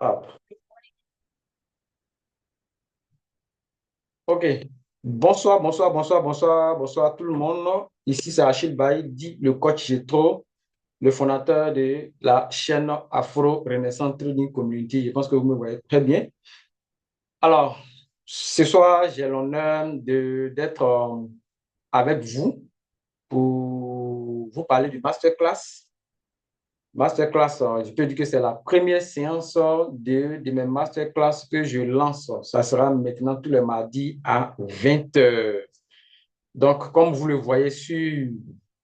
Ah, ok. Bonsoir, bonsoir, bonsoir, bonsoir, bonsoir à tout le monde. Ici, c'est Achille Baï, dit le coach Jetro, le fondateur de la chaîne Afro Renaissance Trading Community. Je pense que vous me voyez très bien. Alors, ce soir, j'ai l'honneur d'être avec vous pour vous parler du masterclass. Masterclass, je peux dire que c'est la première séance de mes masterclass que je lance. Ça sera maintenant tous les mardis à 20 heures. Donc, comme vous le voyez sur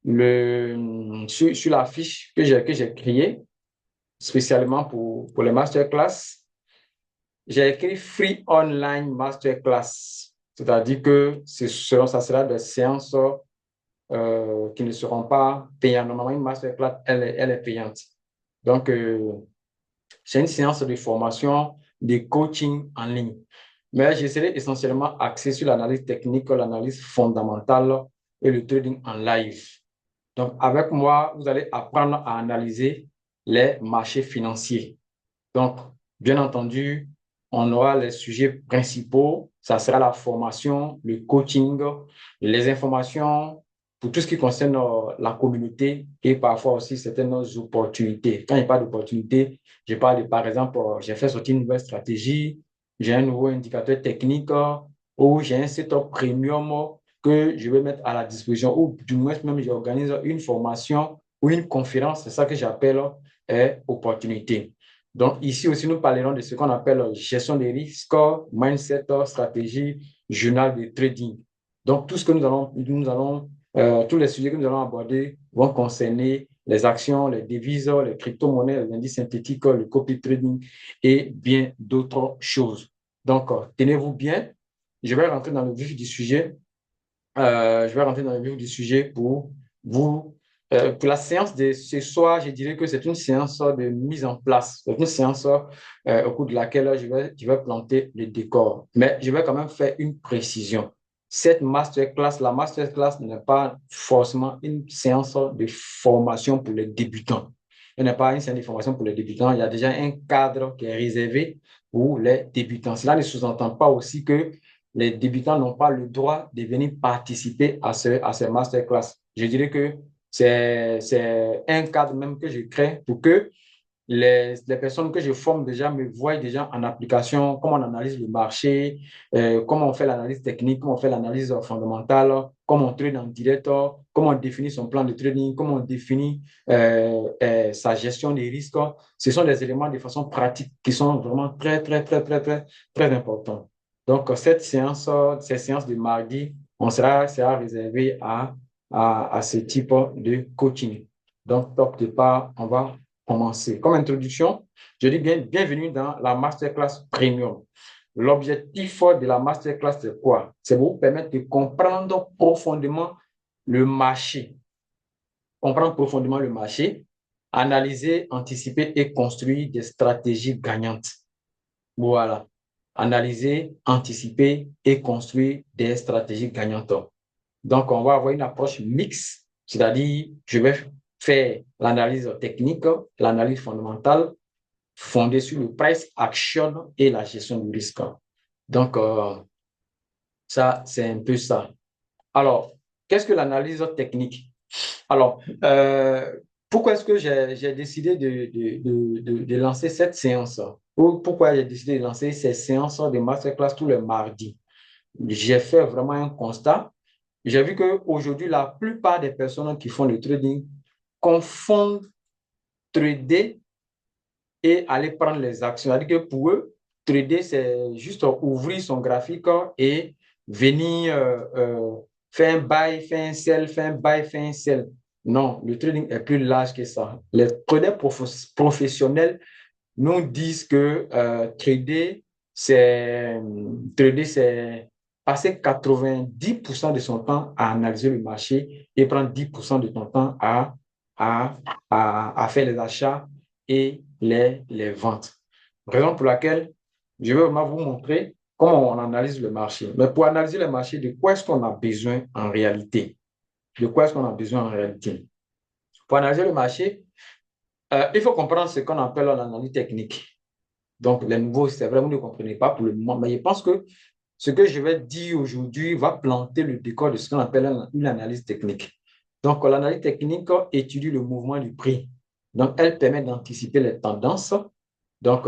la fiche que j'ai créée spécialement pour les masterclass, j'ai écrit Free Online Masterclass. C'est-à-dire que ça sera des séances qui ne seront pas payantes. Normalement, une masterclass, elle est payante. Donc, c'est une séance de formation, de coaching en ligne. Mais je serai essentiellement axé sur l'analyse technique, l'analyse fondamentale et le trading en live. Donc, avec moi, vous allez apprendre à analyser les marchés financiers. Donc, bien entendu, on aura les sujets principaux. Ça sera la formation, le coaching, les informations pour tout ce qui concerne la communauté et parfois aussi certaines opportunités. Quand il n'y a pas d'opportunité, je parle de, par exemple, j'ai fait sortir une nouvelle stratégie, j'ai un nouveau indicateur technique ou j'ai un setup premium que je vais mettre à la disposition ou du moins même j'organise une formation ou une conférence, c'est ça que j'appelle opportunité. Donc, ici aussi, nous parlerons de ce qu'on appelle gestion des risques, mindset, stratégie, journal de trading. Donc, tout ce que tous les sujets que nous allons aborder vont concerner les actions, les devises, les crypto-monnaies, les indices synthétiques, le copy trading et bien d'autres choses. Donc, tenez-vous bien. Je vais rentrer dans le vif du sujet. Pour vous. Pour la séance de ce soir, je dirais que c'est une séance de mise en place. C'est une séance au cours de laquelle je vais planter le décor. Mais je vais quand même faire une précision. La masterclass n'est pas forcément une séance de formation pour les débutants. Elle n'est pas une séance de formation pour les débutants. Il y a déjà un cadre qui est réservé pour les débutants. Cela ne sous-entend pas aussi que les débutants n'ont pas le droit de venir participer à ces masterclass. Je dirais que c'est un cadre même que je crée pour que les personnes que je forme déjà me voient déjà en application, comment on analyse le marché, comment on fait l'analyse technique, comment on fait l'analyse fondamentale, comment on trade en direct, comment on définit son plan de trading, comment on définit sa gestion des risques. Ce sont des éléments de façon pratique qui sont vraiment très, très, très, très, très, très importants. Donc, ces séances de mardi, sera réservé à ce type de coaching. Donc, top départ, on va commencer. Comme introduction, je dis bien bienvenue dans la masterclass premium. L'objectif de la masterclass, c'est quoi? C'est vous permettre de comprendre profondément le marché. Comprendre profondément le marché, analyser, anticiper et construire des stratégies gagnantes. Voilà. Analyser, anticiper et construire des stratégies gagnantes. Donc, on va avoir une approche mixte, c'est-à-dire, je vais faire l'analyse technique, l'analyse fondamentale, fondée sur le price action et la gestion du risque. Donc, ça, c'est un peu ça. Alors, qu'est-ce que l'analyse technique? Alors, pourquoi est-ce que j'ai décidé de lancer cette séance? Ou pourquoi j'ai décidé de lancer ces séances de masterclass tous les mardis? J'ai fait vraiment un constat. J'ai vu qu'aujourd'hui, la plupart des personnes qui font le trading confondent trader et aller prendre les actions. C'est-à-dire que pour eux, trader, c'est juste ouvrir son graphique et venir faire un buy, faire un sell, faire un buy, faire un sell. Non, le trading est plus large que ça. Les traders professionnels nous disent que trader, c'est passer 90% de son temps à analyser le marché et prendre 10% de ton temps à, à faire les achats et les ventes. Raison pour laquelle je vais vraiment vous montrer comment on analyse le marché. Mais pour analyser le marché, de quoi est-ce qu'on a besoin en réalité? De quoi est-ce qu'on a besoin en réalité? Pour analyser le marché, il faut comprendre ce qu'on appelle l'analyse technique. Donc, les nouveaux, c'est vrai, vous ne comprenez pas pour le moment, mais je pense que ce que je vais dire aujourd'hui va planter le décor de ce qu'on appelle une analyse technique. Donc, l'analyse technique étudie le mouvement du prix. Donc, elle permet d'anticiper les tendances. Donc,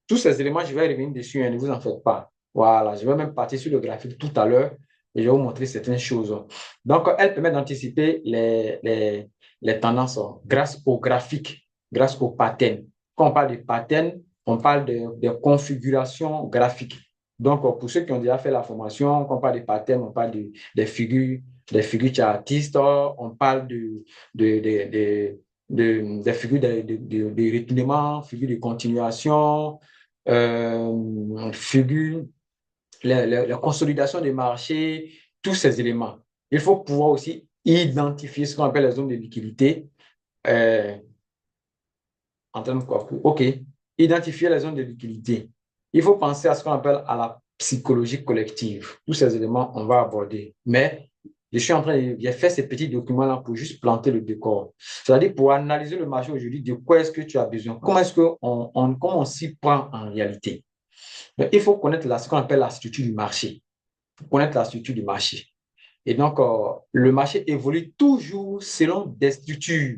tous ces éléments, je vais revenir dessus, hein, ne vous en faites pas. Voilà, je vais même partir sur le graphique tout à l'heure et je vais vous montrer certaines choses. Donc, elle permet d'anticiper les tendances grâce au graphique, grâce aux patterns. Quand on parle de patterns, on parle de configuration graphique. Donc, pour ceux qui ont déjà fait la formation, quand on parle de patterns, on parle des figures chartistes, on parle des figures de retournement, figures de continuation, figures, la consolidation des marchés, tous ces éléments. Il faut pouvoir aussi identifier ce qu'on appelle les zones de liquidité. Euh, en termes de quoi? OK. Identifier les zones de liquidité. Il faut penser à ce qu'on appelle à la psychologie collective. Tous ces éléments, on va aborder. Mais je suis en train de faire ces petits documents-là pour juste planter le décor. C'est-à-dire pour analyser le marché aujourd'hui, de quoi est-ce que tu as besoin? Comment est-ce comment on s'y prend en réalité? Mais il faut connaître ce qu'on appelle la structure du marché. Il faut connaître la structure du marché. Et donc, le marché évolue toujours selon des structures.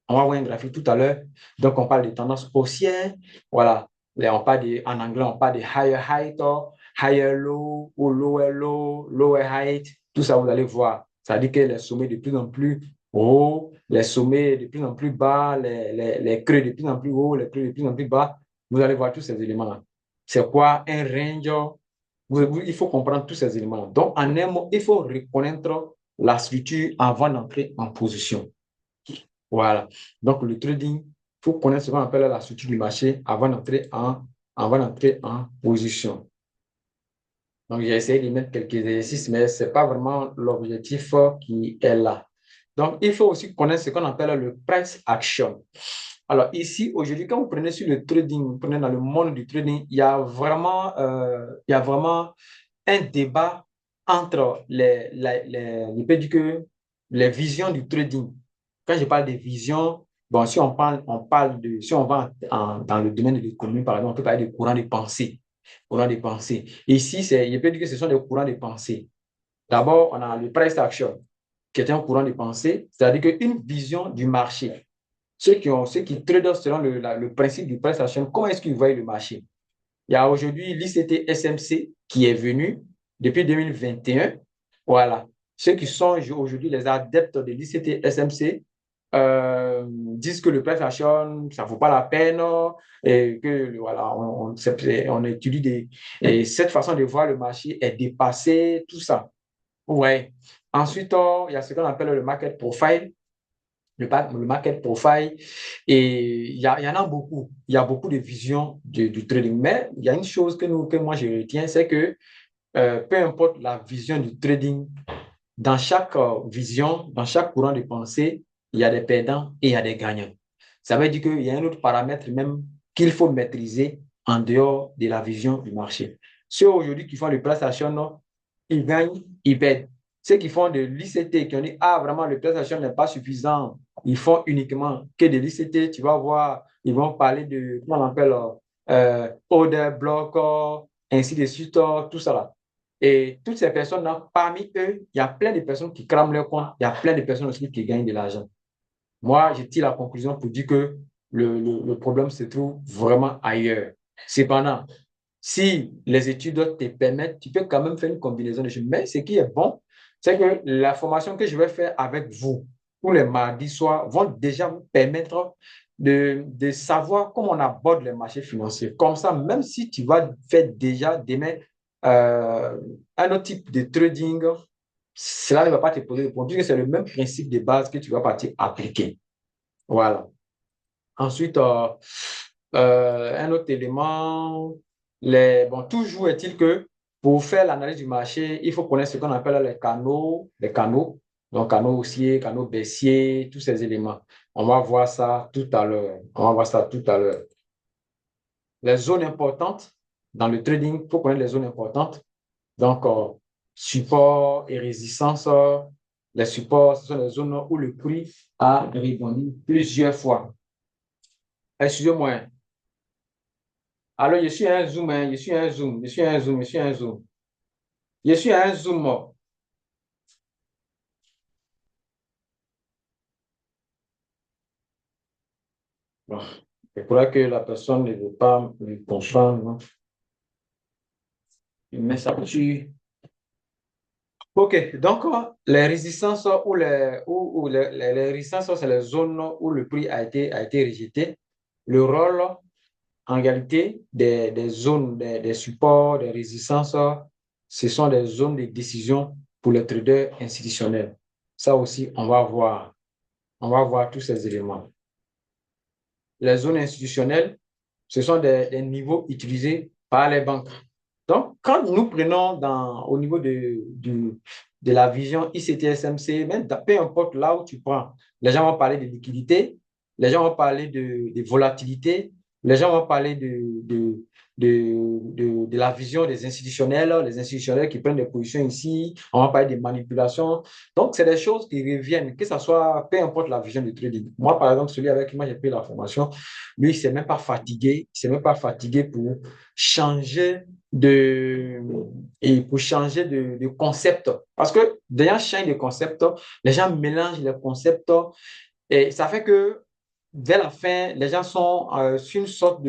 On va voir un graphique tout à l'heure. Donc, on parle de tendances haussières. Voilà. Là, en anglais, on parle de higher height, higher low, ou lower low, lower height. Tout ça, vous allez voir. Ça dit que les sommets de plus en plus hauts, les sommets de plus en plus bas, les creux de plus en plus hauts, les creux de plus en plus bas. Vous allez voir tous ces éléments-là. C'est quoi un range? Il faut comprendre tous ces éléments. Donc, en un mot, il faut reconnaître la structure avant d'entrer en position. Voilà. Donc, le trading, il faut connaître ce qu'on appelle la structure du marché avant d'entrer en position. Donc, j'ai essayé de mettre quelques exercices, mais ce n'est pas vraiment l'objectif qui est là. Donc, il faut aussi connaître ce qu'on appelle le price action. Alors, ici, aujourd'hui, quand vous prenez sur le trading, vous prenez dans le monde du trading, il y a vraiment un débat entre je peux dire que les visions du trading. Quand je parle des visions, bon, si on va dans le domaine de l'économie, par exemple, on peut parler de courants de pensée. Courants de pensée. Ici, je peux dire que ce sont des courants de pensée. D'abord, on a le price action, qui est un courant de pensée, c'est-à-dire qu'une vision du marché. Ceux qui tradent selon le principe du price action, comment est-ce qu'ils voient le marché? Il y a aujourd'hui l'ICT SMC qui est venu depuis 2021. Voilà. Ceux qui sont aujourd'hui les adeptes de l'ICT SMC disent que le price action, ça ne vaut pas la peine et que voilà, on étudie et cette façon de voir le marché est dépassée, tout ça. Ouais. Ensuite, il y a ce qu'on appelle le market profile le market profile. Et il y en a beaucoup. Il y a beaucoup de visions du trading. Mais il y a une chose que moi je retiens, c'est que peu importe la vision du trading, dans chaque vision, dans chaque courant de pensée, il y a des perdants et il y a des gagnants. Ça veut dire qu'il y a un autre paramètre même qu'il faut maîtriser en dehors de la vision du marché. Ceux aujourd'hui qui font le place action, ils gagnent, ils perdent. Ceux qui font de l'ICT, qui ont dit, ah, vraiment, le place action n'est pas suffisant, ils font uniquement que de l'ICT, tu vas voir, ils vont parler de, comment on appelle, order block, ainsi de suite, tout ça là. Et toutes ces personnes-là, parmi eux, il y a plein de personnes qui crament leur compte, il y a plein de personnes aussi qui gagnent de l'argent. Moi, je tire la conclusion pour dire que le problème se trouve vraiment ailleurs. Cependant, si les études te permettent, tu peux quand même faire une combinaison de choses. Mais ce qui est bon, c'est que la formation que je vais faire avec vous tous les mardis soirs vont déjà vous permettre de savoir comment on aborde les marchés financiers. Comme ça, même si tu vas faire déjà demain euh, un autre type de trading, cela ne va pas te poser de problème, puisque c'est le même principe de base que tu vas partir appliquer. Voilà. Ensuite, un autre élément, bon, toujours est-il que pour faire l'analyse du marché, il faut connaître ce qu'on appelle donc canaux haussiers, canaux baissiers, tous ces éléments. On va voir ça tout à l'heure. On va voir ça tout à l'heure. Les zones importantes dans le trading, il faut connaître les zones importantes. Donc, support et résistance, les supports, ce sont les zones où le prix a rebondi plusieurs fois. Excusez-moi, Alors, je suis un zoom, hein, je suis un zoom, je suis un zoom, je suis un zoom. Je suis un zoom. Bon, c'est pour là que la personne ne veut pas me comprendre. Mais ça tue. OK, donc les résistances ou les résistances, c'est les zones où le prix a été rejeté. Le rôle, en réalité, des zones, des supports, des résistances, ce sont des zones de décision pour les traders institutionnels. Ça aussi, on va voir. On va voir tous ces éléments. Les zones institutionnelles, ce sont des niveaux utilisés par les banques. Donc, quand nous prenons au niveau de la vision ICT-SMC, même peu importe là où tu prends, les gens vont parler de liquidité, les gens vont parler de volatilité, les gens vont parler de la vision des institutionnels, les institutionnels qui prennent des positions ici, on va parler de manipulation. Donc, c'est des choses qui reviennent, que ce soit, peu importe la vision du trading. Moi, par exemple, celui avec qui moi j'ai pris la formation, lui, il ne s'est même pas fatigué, il s'est même pas fatigué pour changer de, et pour changer de concept. Parce que d'ailleurs, changer de concept, les gens mélangent les concepts et ça fait que vers la fin, les gens sont sur une sorte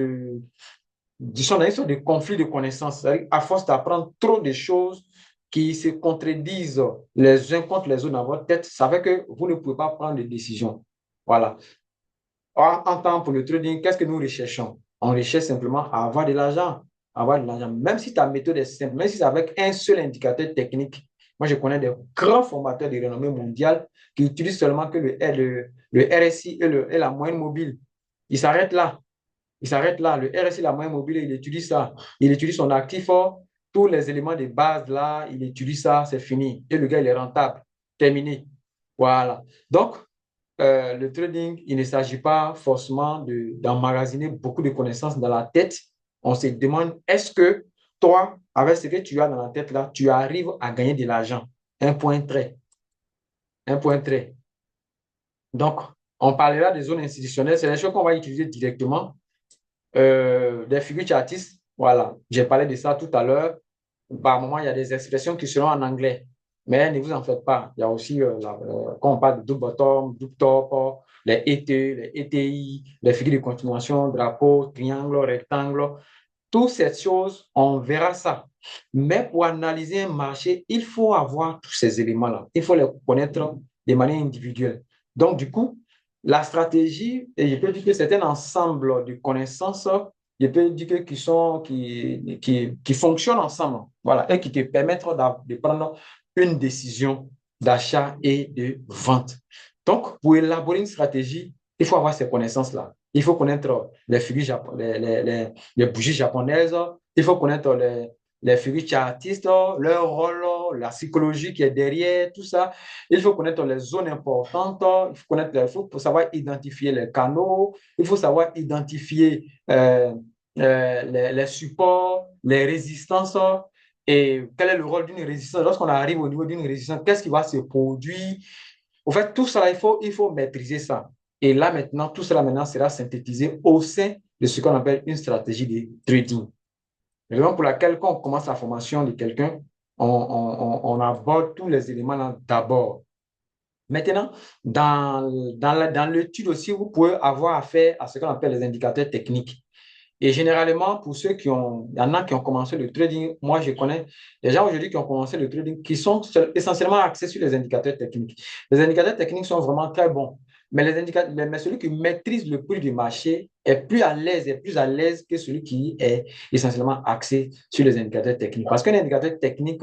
sont dans une sorte de conflit de connaissances. À force d'apprendre trop de choses qui se contredisent les uns contre les autres dans votre tête, ça fait que vous ne pouvez pas prendre de décision. Voilà. En temps pour le trading, qu'est-ce que nous recherchons? On recherche simplement à avoir de l'argent. Avoir de l'argent. Même si ta méthode est simple, même si c'est avec un seul indicateur technique. Moi, je connais des grands formateurs de renommée mondiale qui utilisent seulement que le RSI et la moyenne mobile. Ils s'arrêtent là. Ils s'arrêtent là. Le RSI, la moyenne mobile, il utilise ça. Il utilise son actif, tous les éléments de base là, il utilise ça, c'est fini. Et le gars, il est rentable. Terminé. Voilà. Donc, le trading, il ne s'agit pas forcément d'emmagasiner beaucoup de connaissances dans la tête. On se demande, est-ce que toi, avec ce que tu as dans la tête là, tu arrives à gagner de l'argent? Un point très. Un point très. Donc, on parlera des zones institutionnelles. C'est des choses qu'on va utiliser directement. Des figures chartistes, voilà. J'ai parlé de ça tout à l'heure. Par moment, il y a des expressions qui seront en anglais. Mais ne vous en faites pas. Il y a aussi, quand on parle de double bottom, double top, les ET, les ETI, les figures de continuation, drapeau, triangle, rectangle. Toutes ces choses, on verra ça. Mais pour analyser un marché, il faut avoir tous ces éléments-là. Il faut les connaître de manière individuelle. Donc, du coup, la stratégie, et je peux dire que c'est un ensemble de connaissances, je peux dire que qui fonctionnent ensemble, voilà, et qui te permettent de prendre une décision d'achat et de vente. Donc, pour élaborer une stratégie, il faut avoir ces connaissances-là. Il faut connaître les figures, les bougies japonaises, il faut connaître les figures chartistes, leur rôle, la psychologie qui est derrière, tout ça. Il faut connaître les zones importantes, il faut savoir identifier les canaux, il faut savoir identifier les supports, les résistances et quel est le rôle d'une résistance. Lorsqu'on arrive au niveau d'une résistance, qu'est-ce qui va se produire? En fait, tout ça, il faut maîtriser ça. Et là, maintenant, tout cela maintenant sera synthétisé au sein de ce qu'on appelle une stratégie de trading. Raison pour laquelle, quand on commence la formation de quelqu'un, on aborde tous les éléments d'abord. Maintenant, dans l'étude aussi, vous pouvez avoir affaire à ce qu'on appelle les indicateurs techniques. Et généralement, pour ceux il y en a qui ont commencé le trading, moi je connais des gens aujourd'hui qui ont commencé le trading qui sont essentiellement axés sur les indicateurs techniques. Les indicateurs techniques sont vraiment très bons, mais mais celui qui maîtrise le prix du marché est plus à l'aise que celui qui est essentiellement axé sur les indicateurs techniques. Parce qu'un indicateur technique,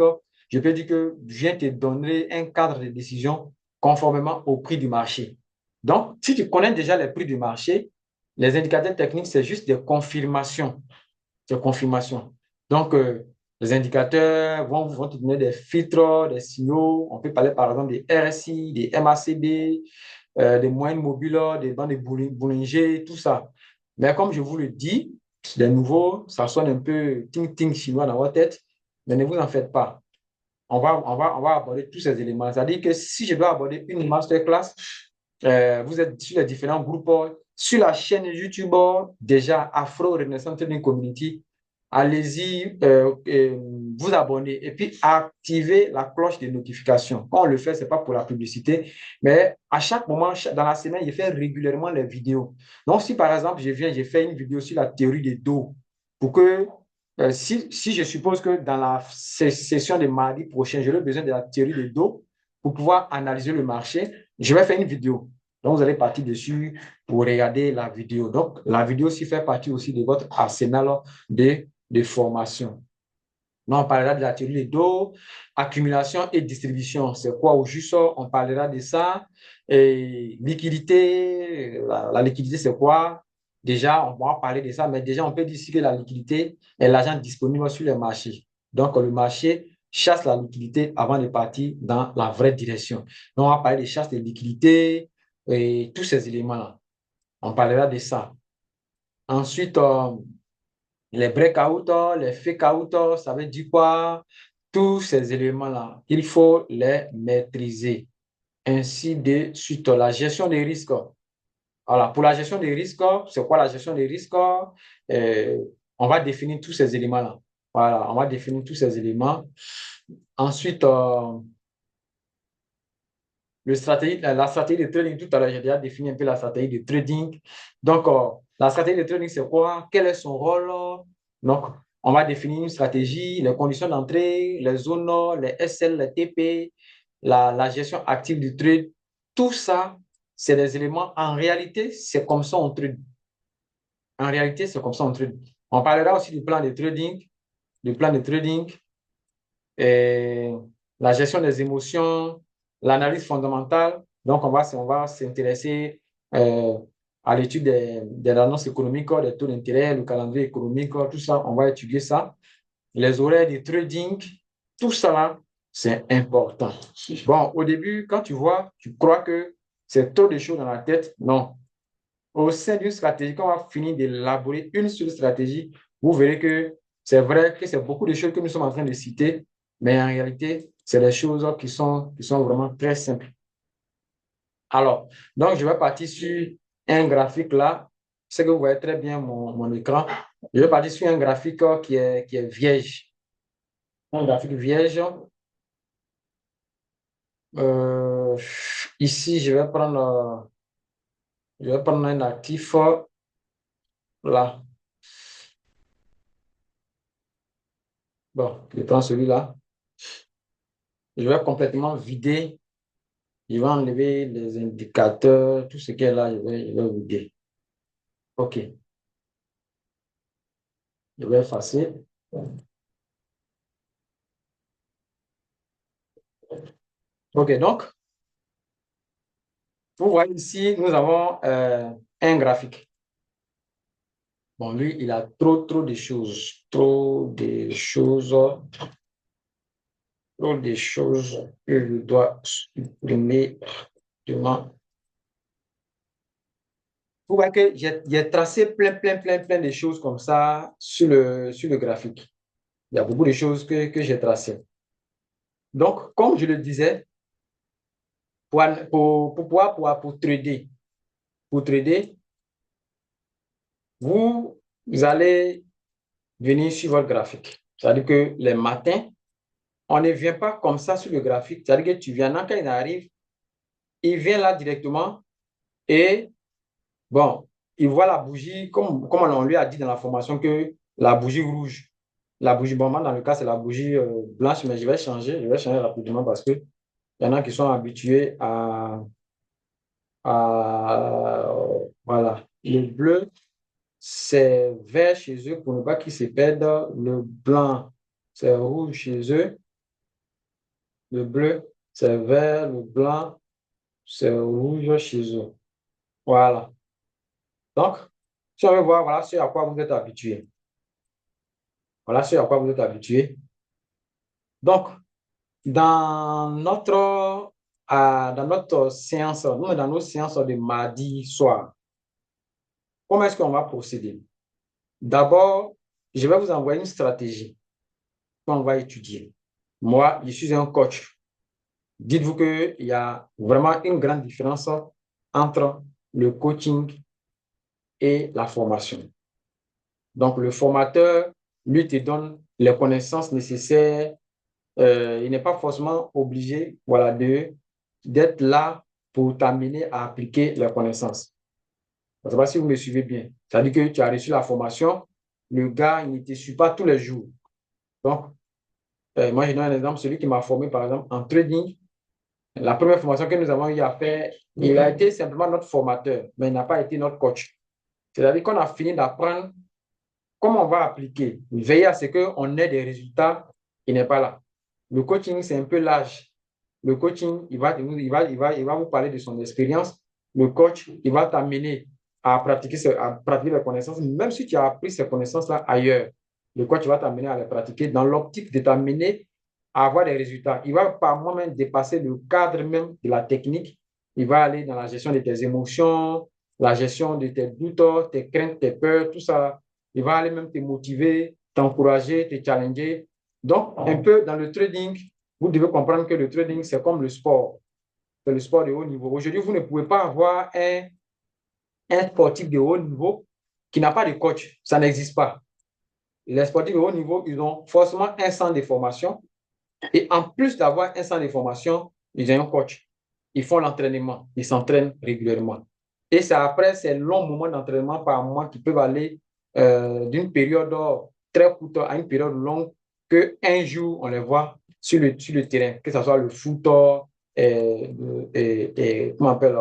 je peux dire que vient te donner un cadre de décision conformément au prix du marché. Donc, si tu connais déjà les prix du marché, les indicateurs techniques, c'est juste des confirmations. Des confirmations. Donc, les indicateurs vont te donner des filtres, des signaux. On peut parler par exemple des RSI, des MACD, des moyennes mobiles, des bandes de Bollinger, tout ça. Mais comme je vous le dis, de nouveau, ça sonne un peu ting-ting chinois dans votre tête, mais ne vous en faites pas. On va aborder tous ces éléments. C'est-à-dire que si je dois aborder une masterclass, vous êtes sur les différents groupes sur la chaîne YouTube, déjà Afro Renaissance Trading Community. Allez-y, vous abonner et puis activer la cloche de notification. Quand on le fait, ce n'est pas pour la publicité, mais à chaque moment, dans la semaine, je fais régulièrement les vidéos. Donc, si par exemple, j'ai fait une vidéo sur la théorie des dos, pour que, si je suppose que dans la session de mardi prochain, j'aurai besoin de la théorie des dos pour pouvoir analyser le marché, je vais faire une vidéo. Donc, vous allez partir dessus pour regarder la vidéo. Donc, la vidéo aussi fait partie aussi de votre arsenal de formation. Donc, on parlera de la théorie des dos, accumulation et distribution. C'est quoi au juste? On parlera de ça. Et liquidité, la liquidité, c'est quoi? Déjà, on va parler de ça, mais déjà, on peut dire que la liquidité est l'argent disponible sur les marchés. Donc, le marché chasse la liquidité avant de partir dans la vraie direction. Donc, on va parler de chasse de liquidité et tous ces éléments-là. On parlera de ça. Ensuite, les breakouts, les fake-outs, ça veut dire quoi? Tous ces éléments-là, il faut les maîtriser. Ainsi de suite, la gestion des risques. Voilà, pour la gestion des risques, c'est quoi la gestion des risques? On va définir tous ces éléments-là. Voilà, on va définir tous ces éléments. Ensuite, la stratégie de trading, tout à l'heure, j'ai déjà défini un peu la stratégie de trading. Donc, la stratégie de trading, c'est quoi? Quel est son rôle? Donc, on va définir une stratégie, les conditions d'entrée, les zones, les SL, les TP, la gestion active du trade. Tout ça, c'est des éléments. En réalité, c'est comme ça on trade. En réalité, c'est comme ça on trade. On parlera aussi du plan de trading, et la gestion des émotions, l'analyse fondamentale. Donc, on va s'intéresser à l'étude des annonces économiques, des taux d'intérêt, le calendrier économique, tout ça, on va étudier ça. Les horaires de trading, tout ça là, c'est important. Bon, au début, quand tu vois, tu crois que c'est trop de choses dans la tête. Non. Au sein d'une stratégie, quand on va finir d'élaborer une seule stratégie, vous verrez que c'est vrai que c'est beaucoup de choses que nous sommes en train de citer, mais en réalité, c'est des choses qui sont vraiment très simples. Alors, donc, je vais partir sur un graphique là. C'est que vous voyez très bien mon écran. Je vais partir sur un graphique qui est vierge. Un graphique vierge. Euh, Ici, je vais prendre un actif là. Bon, je prends celui-là. Je vais complètement vider. Je vais enlever les indicateurs, tout ce qui est là, je vais vider. OK. Je vais effacer. OK, donc, vous voyez ici, nous avons un graphique. Bon, lui, il a trop de choses. Trop de choses. Trop de choses que je dois supprimer. Vous voyez que j'ai tracé plein de choses comme ça sur le graphique. Il y a beaucoup de choses que j'ai tracées. Donc, comme je le disais, pour trader, vous allez venir sur votre graphique. C'est-à-dire que les matins, on ne vient pas comme ça sur le graphique. C'est-à-dire que tu viens, quand il arrive, il vient là directement et, bon, il voit la bougie, comme on lui a dit dans la formation, que la bougie rouge, la bougie, bon, moi, dans le cas, c'est la bougie blanche, mais je vais changer rapidement parce que il y en a qui sont habitués voilà. Le bleu, c'est vert chez eux pour ne pas qu'ils se perdent. Le blanc, c'est rouge chez eux. Le bleu, c'est vert. Le blanc, c'est rouge chez eux. Voilà. Donc, si on veut voir, voilà ce à quoi vous êtes habitués. Voilà ce à quoi vous êtes habitués. Donc, dans notre séance, nous, dans nos séances de mardi soir, comment est-ce qu'on va procéder? D'abord, je vais vous envoyer une stratégie qu'on va étudier. Moi, je suis un coach. Dites-vous qu'il y a vraiment une grande différence entre le coaching et la formation. Donc, le formateur, lui, te donne les connaissances nécessaires. Il n'est pas forcément obligé, voilà, d'être là pour t'amener à appliquer les connaissances. Je ne sais pas si vous me suivez bien. C'est-à-dire que tu as reçu la formation, le gars, il ne te suit pas tous les jours. Donc, moi, je donne un exemple. Celui qui m'a formé, par exemple, en trading, la première formation que nous avons eu à faire, il a été simplement notre formateur, mais il n'a pas été notre coach. C'est-à-dire qu'on a fini d'apprendre comment on va appliquer. Veiller à ce qu'on ait des résultats, il n'est pas là. Le coaching, c'est un peu l'âge. Le coaching, il va vous parler de son expérience. Le coach, il va t'amener à pratiquer les connaissances, même si tu as appris ces connaissances-là ailleurs. Le coach va t'amener à les pratiquer dans l'optique de t'amener à avoir des résultats. Il va par moi-même dépasser le cadre même de la technique. Il va aller dans la gestion de tes émotions, la gestion de tes doutes, tes craintes, tes peurs, tout ça. Il va aller même te motiver, t'encourager, te challenger. Donc, un peu dans le trading, vous devez comprendre que le trading, c'est comme le sport. C'est le sport de haut niveau. Aujourd'hui, vous ne pouvez pas avoir un sportif de haut niveau qui n'a pas de coach. Ça n'existe pas. Les sportifs de haut niveau, ils ont forcément un centre de formation. Et en plus d'avoir un centre de formation, ils ont un coach. Ils font l'entraînement. Ils s'entraînent régulièrement. Et c'est après ces longs moments d'entraînement par mois qui peuvent aller d'une période très courte à une période longue qu'un jour, on les voit sur le terrain, que ce soit le foot, comment on appelle,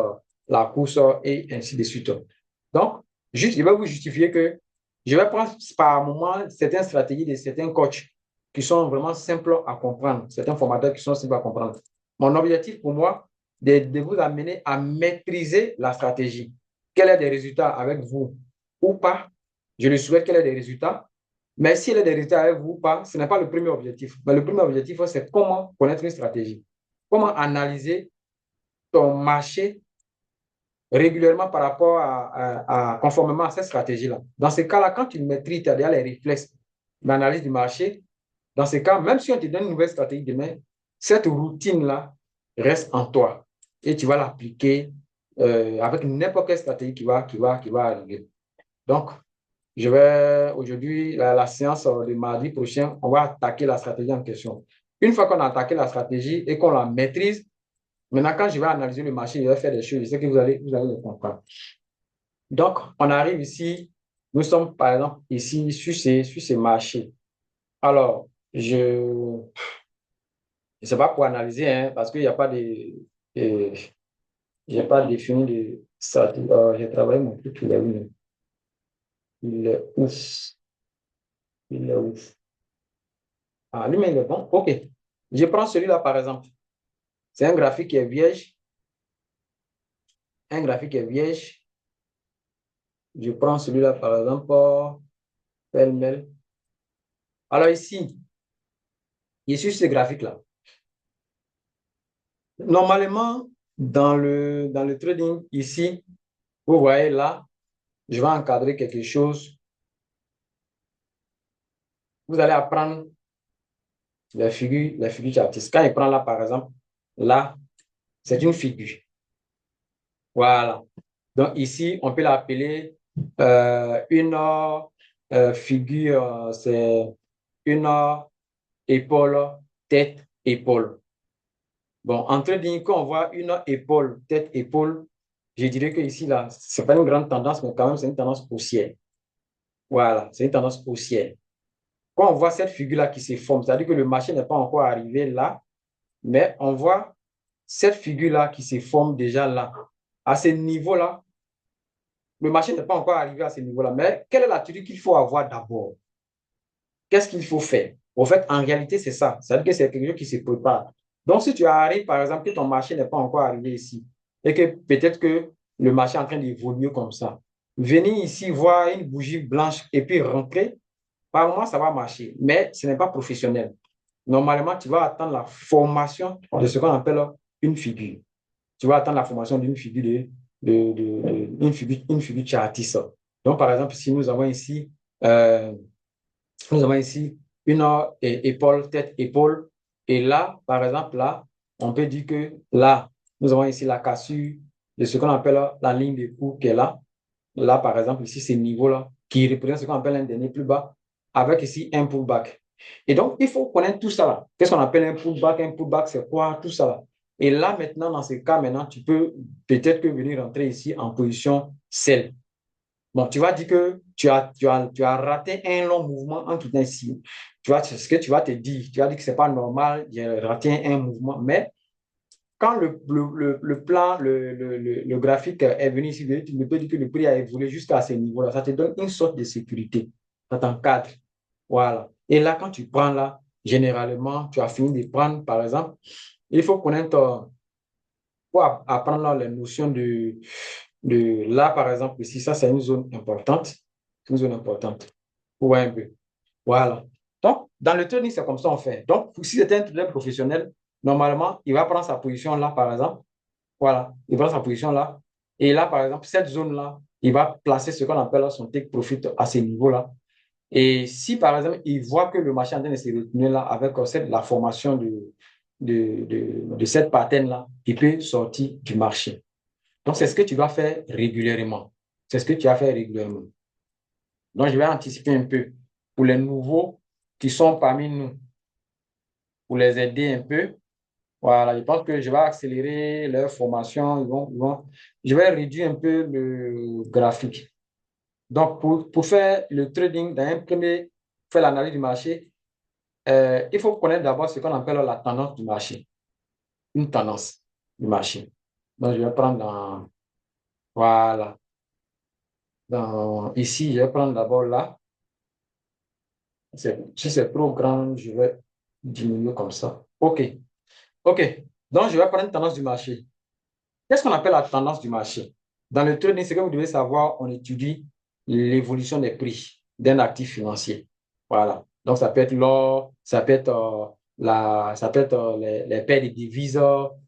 la course et ainsi de suite. Donc, juste, je vais vous justifier que je vais prendre par moment certaines stratégies de certains coachs qui sont vraiment simples à comprendre, certains formateurs qui sont simples à comprendre. Mon objectif pour moi, de vous amener à maîtriser la stratégie. Quel est les résultats avec vous ou pas? Je le souhaite qu'elle ait des résultats. Mais s'il a des résultats avec vous ou pas, ce n'est pas le premier objectif. Mais le premier objectif, c'est comment connaître une stratégie. Comment analyser ton marché régulièrement par rapport conformément à cette stratégie-là. Dans ce cas-là, quand tu maîtrises, tu as déjà les réflexes d'analyse du marché. Dans ce cas, même si on te donne une nouvelle stratégie demain, cette routine-là reste en toi et tu vas l'appliquer avec n'importe quelle stratégie qui va arriver. Donc, je vais aujourd'hui, la séance de mardi prochain, on va attaquer la stratégie en question. Une fois qu'on a attaqué la stratégie et qu'on la maîtrise, maintenant, quand je vais analyser le marché, je vais faire des choses. Je sais que vous allez le comprendre. Donc, on arrive ici. Nous sommes, par exemple, ici sur ces marchés. Alors, je ne sais pas pour analyser, hein, parce qu'il n'y a pas de. J'ai pas défini de stratégie. J'ai travaillé mon truc, il est où? Il est ouf. Il est ouf. Ah, lui, mais il est bon. OK. Je prends celui-là, par exemple. C'est un graphique qui est vierge. Un graphique qui est vierge. Je prends celui-là, par exemple, pêle-mêle. Alors ici, sur ce graphique-là, normalement, dans le trading, ici, vous voyez là, je vais encadrer quelque chose. Vous allez apprendre les figures chartistes. Quand il prend là, par exemple, là, c'est une figure. Voilà. Donc ici, on peut l'appeler une figure, c'est une épaule, tête, épaule. Bon, en trading, quand on voit une épaule, tête, épaule, je dirais que ici, là, c'est pas une grande tendance, mais quand même, c'est une tendance haussière. Voilà, c'est une tendance haussière. Quand on voit cette figure-là qui se forme, c'est-à-dire que le marché n'est pas encore arrivé là, mais on voit cette figure-là qui se forme déjà là. À ce niveau-là, le marché n'est pas encore arrivé à ce niveau-là, mais quelle est l'attitude qu'il faut avoir d'abord? Qu'est-ce qu'il faut faire? En fait, en réalité, c'est ça. C'est-à-dire que c'est quelque chose qui se prépare. Donc, si tu arrives, par exemple, que ton marché n'est pas encore arrivé ici, et que peut-être que le marché est en train d'évoluer comme ça, venir ici voir une bougie blanche et puis rentrer, par moment, ça va marcher, mais ce n'est pas professionnel. Normalement, tu vas attendre la formation de ce qu'on appelle une figure. Tu vas attendre la formation d'une figure une figure chartiste. Donc, par exemple, si nous avons ici une épaule, tête, épaule. Et là, par exemple, là, on peut dire que là, nous avons ici la cassure de ce qu'on appelle la ligne de cours qui est là. là, par exemple, ici, ces niveaux-là, qui représentent ce qu'on appelle un dernier plus bas, avec ici un pullback. Et donc, il faut connaître tout ça là. Qu'est-ce qu'on appelle un pullback? Un pullback, c'est quoi? Tout ça là. Et là, maintenant, dans ce cas, maintenant, tu peux peut-être que venir rentrer ici en position sell. Bon, tu vas dire que tu as raté un long mouvement en quittant ici. Tu vois, ce que tu vas te dire. Tu vas dire que ce n'est pas normal, j'ai raté un mouvement. Mais quand le plan, le graphique est venu ici, tu ne peux dire que le prix a évolué jusqu'à ce niveau-là. Ça te donne une sorte de sécurité. Ça t'encadre. Voilà. Et là, quand tu prends là, généralement, tu as fini de prendre, par exemple, il faut connaître, pour apprendre là, les notions de là, par exemple, ici, ça, c'est une zone importante. Une zone importante. Pour un peu. Voilà. Donc, dans le trading, c'est comme ça on fait. Donc, si c'est un trader professionnel, normalement, il va prendre sa position là, par exemple. Voilà. Il prend sa position là. Et là, par exemple, cette zone-là, il va placer ce qu'on appelle son take profit à ce niveau-là. Et si, par exemple, il voit que le marché est en train de se retourner là avec la formation de cette pattern-là, il peut sortir du marché. Donc, c'est ce que tu dois faire régulièrement. C'est ce que tu as fait régulièrement. Donc, je vais anticiper un peu pour les nouveaux qui sont parmi nous, pour les aider un peu. Voilà, je pense que je vais accélérer leur formation. Je vais réduire un peu le graphique. Donc, pour faire le trading, dans un premier, faire l'analyse du marché, il faut connaître d'abord ce qu'on appelle la tendance du marché. Une tendance du marché. Donc, je vais prendre voilà. Ici, je vais prendre d'abord là. Si c'est trop grand, je vais diminuer comme ça. OK. OK. Donc, je vais prendre une tendance du marché. Qu'est-ce qu'on appelle la tendance du marché? Dans le trading, c'est que vous devez savoir, on étudie l'évolution des prix d'un actif financier. Voilà. Donc, ça peut être l'or, ça peut être, les paires de devises,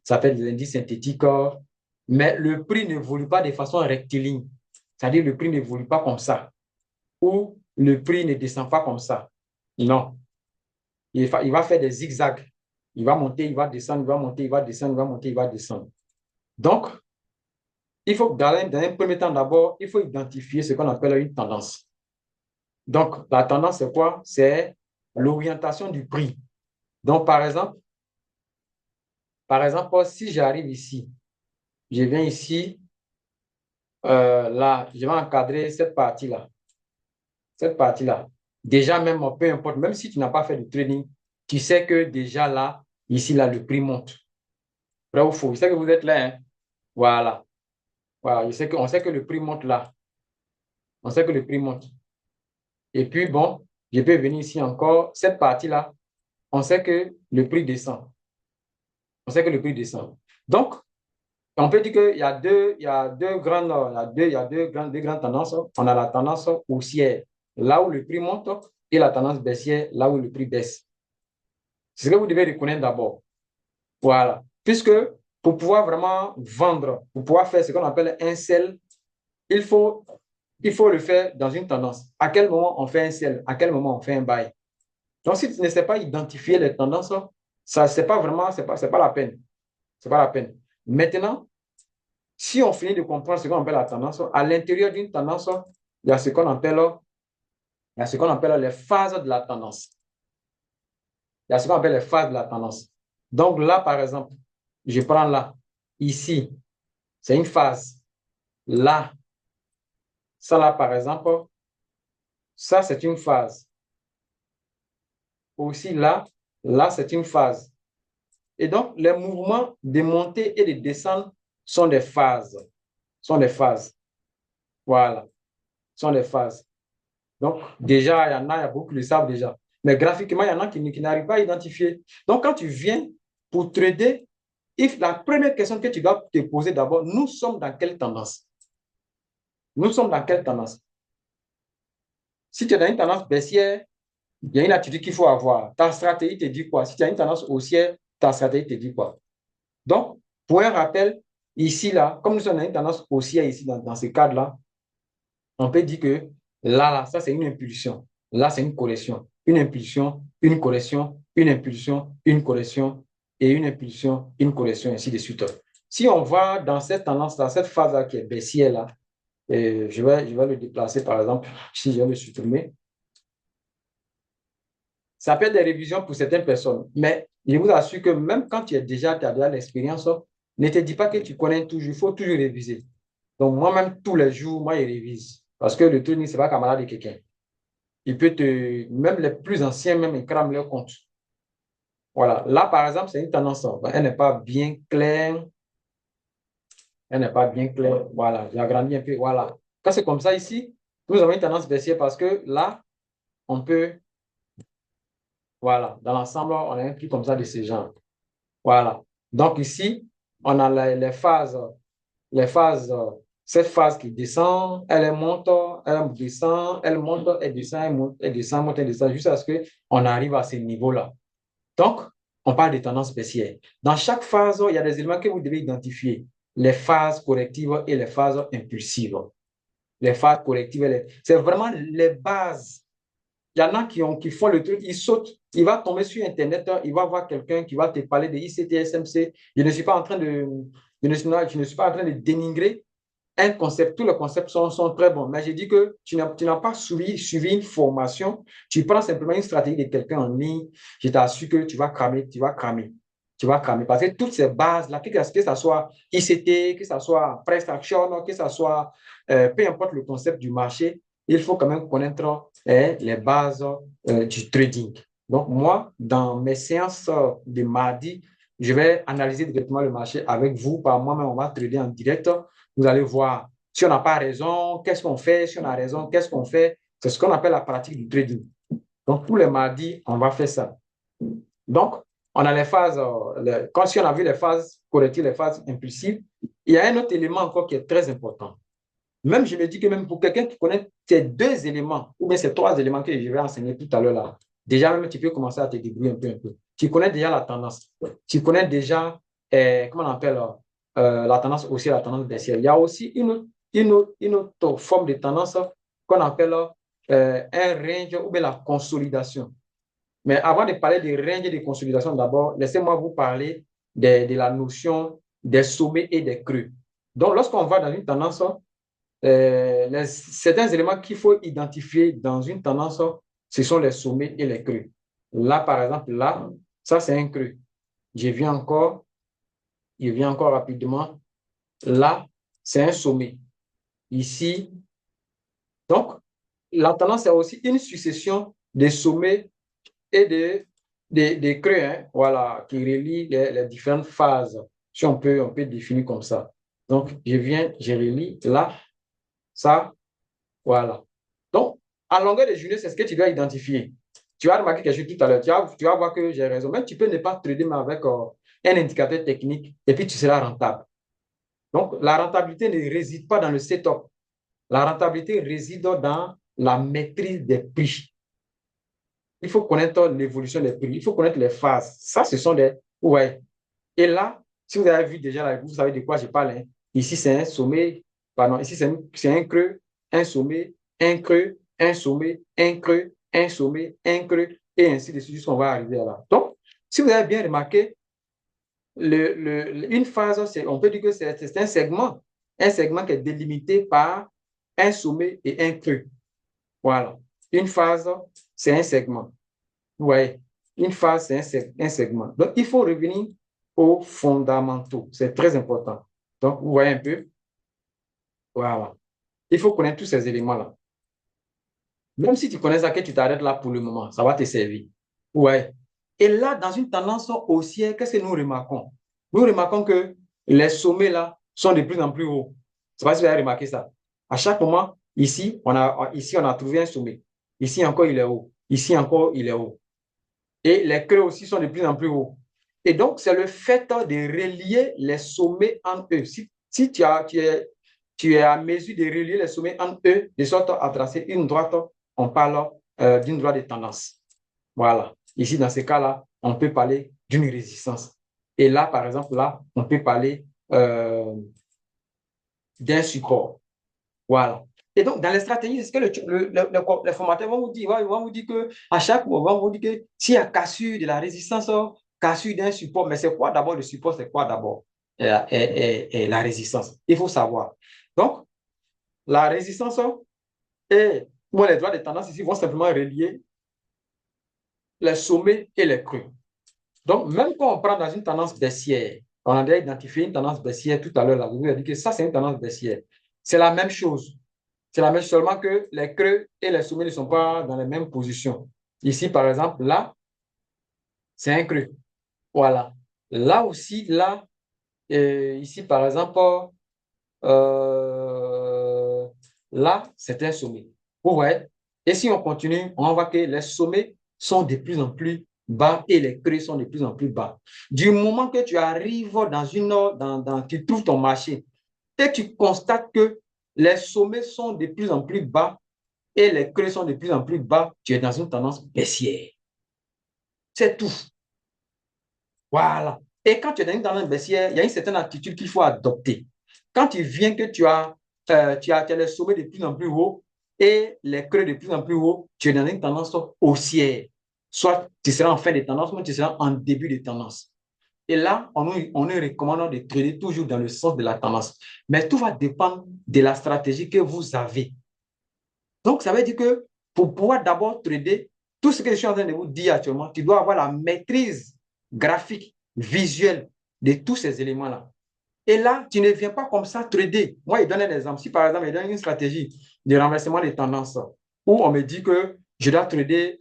ça peut être les indices synthétiques, mais le prix n'évolue pas de façon rectiligne. C'est-à-dire, le prix n'évolue pas comme ça, ou le prix ne descend pas comme ça. Non. Il va faire des zigzags. Il va monter, il va descendre, il va monter, il va descendre, il va monter, il va descendre. Donc, il faut, dans un premier temps, d'abord, il faut identifier ce qu'on appelle une tendance. Donc, la tendance, c'est quoi? C'est l'orientation du prix. Donc, par exemple, si j'arrive ici, je viens ici, là, je vais encadrer cette partie-là. Cette partie-là. Déjà, même, peu importe, même si tu n'as pas fait de trading, tu sais que déjà là, ici, là, le prix monte. Vrai ou faux? Je sais que vous êtes là, hein? Voilà. Voilà. On sait que le prix monte là. On sait que le prix monte. Et puis, bon, je peux venir ici encore. Cette partie-là, on sait que le prix descend. On sait que le prix descend. Donc, on peut dire qu'il y a deux grandes, deux grandes tendances. On a la tendance haussière, là où le prix monte, et la tendance baissière, là où le prix baisse. C'est ce que vous devez reconnaître d'abord. Voilà. Puisque pour pouvoir vraiment vendre, pour pouvoir faire ce qu'on appelle un sell, il faut, il faut le faire dans une tendance. À quel moment on fait un sell? À quel moment on fait un buy? Donc, si tu ne sais pas identifier les tendances, ça, c'est pas vraiment, c'est pas la peine. C'est pas la peine. Maintenant, si on finit de comprendre ce qu'on appelle la tendance, à l'intérieur d'une tendance, il y a ce qu'on appelle, il y a ce qu'on appelle les phases de la tendance. Il y a ce qu'on appelle les phases de la tendance. Donc là, par exemple, je prends là, ici, c'est une phase. Là, ça là, par exemple, ça c'est une phase. Aussi là, c'est une phase. Et donc, les mouvements de montée et de descente sont des phases. Sont des phases. Voilà. Sont des phases. Donc, déjà, il y a beaucoup qui le savent déjà. Mais graphiquement, il y en a qui n'arrivent pas à identifier. Donc, quand tu viens pour trader, la première question que tu dois te poser d'abord, nous sommes dans quelle tendance? Nous sommes dans quelle tendance? Si tu es dans une tendance baissière, il y a une attitude qu'il faut avoir. Ta stratégie te dit quoi? Si tu as une tendance haussière, ta stratégie te dit quoi? Donc, pour un rappel, ici, là, comme nous sommes dans une tendance haussière ici, dans ce cadre-là, on peut dire que là, ça, c'est une impulsion. Là, c'est une correction. Une impulsion, une correction, une impulsion, une correction et une impulsion, une correction, ainsi de suite. Si on va dans cette tendance-là, cette phase-là qui est baissière, là, Et je vais le déplacer, par exemple, si je vais le supprimer. Ça peut être des révisions pour certaines personnes, mais je vous assure que même quand tu as déjà l'expérience, ne te dis pas que tu connais toujours, il faut toujours réviser. Donc, moi-même, tous les jours, moi, je révise. Parce que le truc, c'est pas camarade de quelqu'un. Il peut te, même les plus anciens, même, ils crament leur compte. Voilà. Là, par exemple, c'est une tendance. Elle n'est pas bien claire. Elle n'est pas bien claire. Voilà. J'ai agrandi un peu. Voilà. Quand c'est comme ça ici, nous avons une tendance baissière parce que là, on peut, voilà, dans l'ensemble, on a un truc comme ça de ce genre. Voilà. Donc ici, on a les phases, cette phase qui descend, elle monte, elle descend, elle monte, elle descend, elle monte, elle descend, monte, elle descend, jusqu'à ce qu'on arrive à ce niveau-là. Donc, on parle de tendance baissière. Dans chaque phase, il y a des éléments que vous devez identifier. Les phases correctives et les phases impulsives. Les phases correctives, c'est vraiment les bases. Il y en a qui font le truc, ils sautent, il va tomber sur Internet, il va voir quelqu'un qui va te parler de ICT, SMC. Je ne suis pas en train de dénigrer un concept. Tous les concepts sont très bons, mais j'ai dit que tu n'as pas suivi une formation, tu prends simplement une stratégie de quelqu'un en ligne, je t'assure que tu vas cramer, tu vas cramer. Tu vas cramer. Parce que toutes ces bases-là, que ce soit ICT, que ce soit Price Action, que ce soit peu importe le concept du marché, il faut quand même connaître les bases du trading. Donc, moi, dans mes séances de mardi, je vais analyser directement le marché avec vous. Par moi-même, on va trader en direct. Vous allez voir si on n'a pas raison, qu'est-ce qu'on fait? Si on a raison, qu'est-ce qu'on fait? C'est ce qu'on appelle la pratique du trading. Donc, tous les mardis, on va faire ça. Donc, on a les phases, quand si on a vu les phases correctives, les phases impulsives, il y a un autre élément encore qui est très important. Même, je me dis que même pour quelqu'un qui connaît ces deux éléments, ou bien ces trois éléments que je vais enseigner tout à l'heure là, déjà même tu peux commencer à te débrouiller un peu, un peu. Tu connais déjà la tendance. Tu connais déjà, comment on appelle, la tendance haussière, la tendance baissière. Il y a aussi une autre forme de tendance qu'on appelle un range ou bien la consolidation. Mais avant de parler de range et de consolidation, d'abord, laissez-moi vous parler de la notion des sommets et des creux. Donc, lorsqu'on va dans une tendance, certains éléments qu'il faut identifier dans une tendance, ce sont les sommets et les creux. Là, par exemple, là, ça, c'est un creux. Je viens encore rapidement. Là, c'est un sommet. Ici, donc, la tendance est aussi une succession de sommets et des creux, hein, voilà, qui relient les différentes phases. Si on peut définir comme ça. Donc, je relis là, ça, voilà. Donc, à longueur de journée, c'est ce que tu dois identifier. Tu as remarqué quelque chose tout à l'heure. Tu vas voir que j'ai raison. Même tu peux ne pas trader, mais avec un indicateur technique, et puis tu seras rentable. Donc, la rentabilité ne réside pas dans le setup. La rentabilité réside dans la maîtrise des prix. Il faut connaître l'évolution des prix. Il faut connaître les phases. Ça, ce sont des... Ouais. Et là, si vous avez vu déjà, vous savez de quoi je parle. Hein. Ici, c'est un sommet. Pardon, ici, c'est un creux, un sommet, un creux, un sommet, un creux, un sommet, un creux, et ainsi de suite, jusqu'on va arriver à là. Donc, si vous avez bien remarqué, une phase, on peut dire que c'est un segment qui est délimité par un sommet et un creux. Voilà. Une phase, c'est un segment. Ouais, une phase, c'est un segment. Donc, il faut revenir aux fondamentaux. C'est très important. Donc, vous voyez un peu, voilà. Il faut connaître tous ces éléments-là. Même si tu connais ça, que tu t'arrêtes là pour le moment, ça va te servir. Ouais. Et là, dans une tendance haussière, qu'est-ce que nous remarquons? Nous remarquons que les sommets là sont de plus en plus hauts. Je ne sais pas si vous avez remarqué ça. À chaque moment, ici, on a trouvé un sommet. Ici encore, il est haut. Ici encore, il est haut. Et les creux aussi sont de plus en plus hauts. Et donc, c'est le fait de relier les sommets entre eux. Si tu es à mesure de relier les sommets entre eux, de sorte à tracer une droite, on parle d'une droite de tendance. Voilà. Ici, dans ce cas-là, on peut parler d'une résistance. Et là, par exemple, là, on peut parler d'un support. Voilà. Et donc, dans les stratégies, c'est ce que les formateurs vont vous dire. Ils vont vous dire qu'à chaque moment, ils vont vous dire que s'il y a cassure de la résistance, cassure d'un support, mais c'est quoi d'abord le support? C'est quoi d'abord la résistance? Il faut savoir. Donc, la résistance et moi, les droits de tendance ici vont simplement relier les sommets et les creux. Donc, même quand on prend dans une tendance baissière, on a déjà identifié une tendance baissière tout à l'heure, là, vous avez dit que ça, c'est une tendance baissière. C'est la même chose. C'est la même chose, seulement que les creux et les sommets ne sont pas dans les mêmes positions. Ici, par exemple, là, c'est un creux. Voilà. Là aussi, là, ici, par exemple, euh, là, c'est un sommet. Vous voyez? Et si on continue, on voit que les sommets sont de plus en plus bas et les creux sont de plus en plus bas. Du moment que tu arrives tu trouves ton marché et tu constates que les sommets sont de plus en plus bas et les creux sont de plus en plus bas, tu es dans une tendance baissière. C'est tout. Voilà. Et quand tu es dans une tendance baissière, il y a une certaine attitude qu'il faut adopter. Quand tu viens que tu as les sommets de plus en plus haut et les creux de plus en plus haut, tu es dans une tendance haussière. Soit tu seras en fin de tendance, ou tu seras en début de tendance. Et là, on nous recommande de trader toujours dans le sens de la tendance. Mais tout va dépendre de la stratégie que vous avez. Donc, ça veut dire que pour pouvoir d'abord trader, tout ce que je suis en train de vous dire actuellement, tu dois avoir la maîtrise graphique, visuelle de tous ces éléments-là. Et là, tu ne viens pas comme ça trader. Moi, je donne un exemple. Si par exemple, je donne une stratégie de renversement des tendances où on me dit que je dois trader,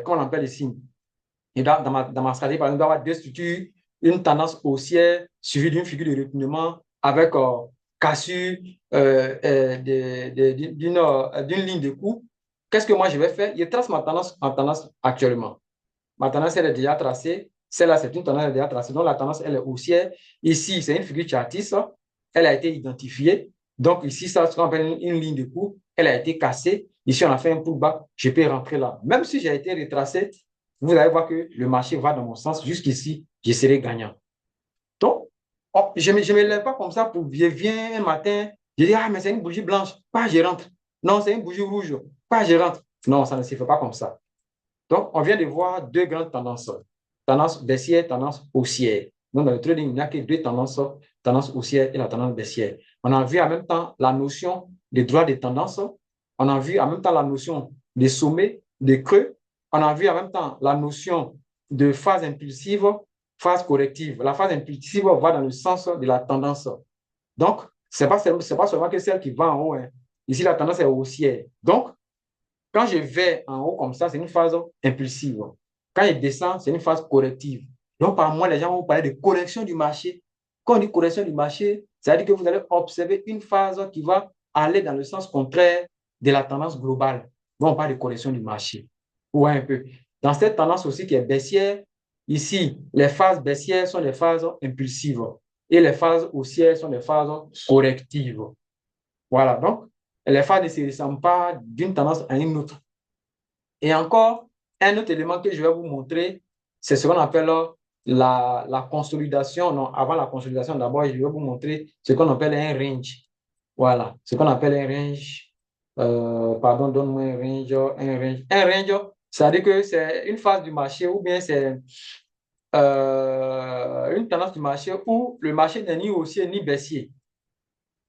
comment on appelle ici, et dans ma stratégie, par exemple, il doit y avoir deux structures, une tendance haussière suivie d'une figure de retournement avec cassure d'une ligne de coup. Qu'est-ce que moi je vais faire? Je trace ma tendance en tendance actuellement. Ma tendance, elle est déjà tracée. Celle-là, c'est une tendance déjà tracée. Donc, la tendance, elle est haussière. Ici, c'est une figure chartiste. Elle a été identifiée. Donc, ici, ça, ce qu'on appelle une ligne de coup. Elle a été cassée. Ici, on a fait un pullback. Je peux rentrer là. Même si j'ai été retracé, vous allez voir que le marché va dans mon sens. Jusqu'ici, je serai gagnant. Donc, je ne me lève pas comme ça pour je viens un matin, je dis, ah, mais c'est une bougie blanche, pas je rentre. Non, c'est une bougie rouge, pas je rentre. Non, ça ne se fait pas comme ça. Donc, on vient de voir deux grandes tendances. Tendance baissière, tendance haussière. Donc, dans le trading, il n'y a que deux tendances, tendance haussière et la tendance baissière. On a vu en même temps la notion des droits de tendance. On a vu en même temps la notion des sommets, des creux. On a vu en même temps la notion de phase impulsive, phase corrective. La phase impulsive va dans le sens de la tendance. Donc, c'est pas seulement que celle qui va en haut. Hein. Ici, la tendance est haussière. Donc, quand je vais en haut comme ça, c'est une phase impulsive. Quand je descends, c'est une phase corrective. Donc, par moi, les gens vont parler de correction du marché. Quand on dit correction du marché, ça veut dire que vous allez observer une phase qui va aller dans le sens contraire de la tendance globale. Donc, on parle de correction du marché. Ouais, un peu. Dans cette tendance aussi qui est baissière, ici, les phases baissières sont les phases impulsives et les phases haussières sont les phases correctives. Voilà, donc les phases ne se ressemblent pas d'une tendance à une autre. Et encore, un autre élément que je vais vous montrer, c'est ce qu'on appelle la consolidation. Non, avant la consolidation, d'abord, je vais vous montrer ce qu'on appelle un range. Voilà, ce qu'on appelle un range. Pardon, donne-moi un range, un range. Un range, ça veut dire que c'est une phase du marché ou bien c'est une tendance du marché où le marché n'est ni haussier ni baissier.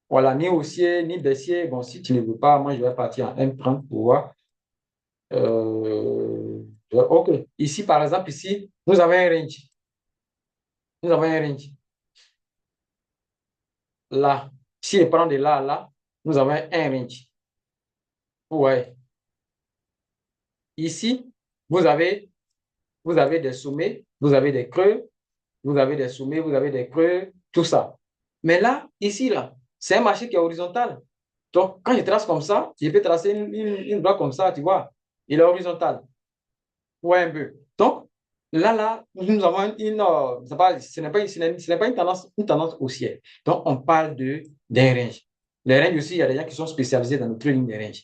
Voilà, ni haussier, ni baissier. Bon, si tu ne veux pas, moi, je vais partir en M30 pour voir. OK. Ici, par exemple, ici, nous avons un range. Nous avons un range. Là, si je prends de là à là, nous avons un range. Ouais. Ici, vous avez, vous avez des sommets, vous avez des creux, vous avez des sommets, vous avez des creux, tout ça. Mais là, ici, là, c'est un marché qui est horizontal. Donc, quand je trace comme ça, je peux tracer une bloc comme ça, tu vois. Il est horizontal. Ouais, un peu. Donc, là, nous avons ce n'est pas une tendance haussière. Donc, on parle d'un range. Les ranges aussi, il y a des gens qui sont spécialisés dans le trading des ranges.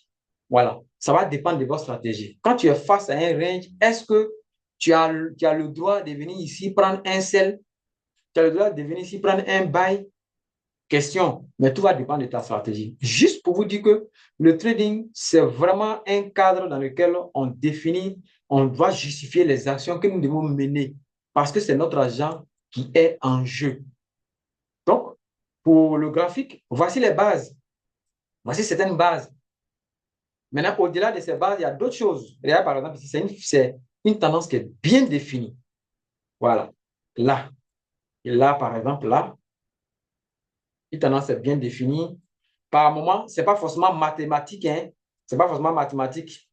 Voilà. Ça va dépendre de votre stratégie. Quand tu es face à un range, est-ce que tu as le droit de venir ici prendre un sell? Tu as le droit de venir ici prendre un buy? Question, mais tout va dépendre de ta stratégie. Juste pour vous dire que le trading, c'est vraiment un cadre dans lequel on définit, on doit justifier les actions que nous devons mener parce que c'est notre argent qui est en jeu. Donc, pour le graphique, voici les bases. Voici certaines bases. Maintenant, au-delà de ces bases, il y a d'autres choses. Regarde, par exemple, ici, c'est une tendance qui est bien définie. Voilà. Là. Et là, par exemple, là, une tendance est bien définie. Par moment, ce n'est pas forcément mathématique, hein. Ce n'est pas forcément mathématique.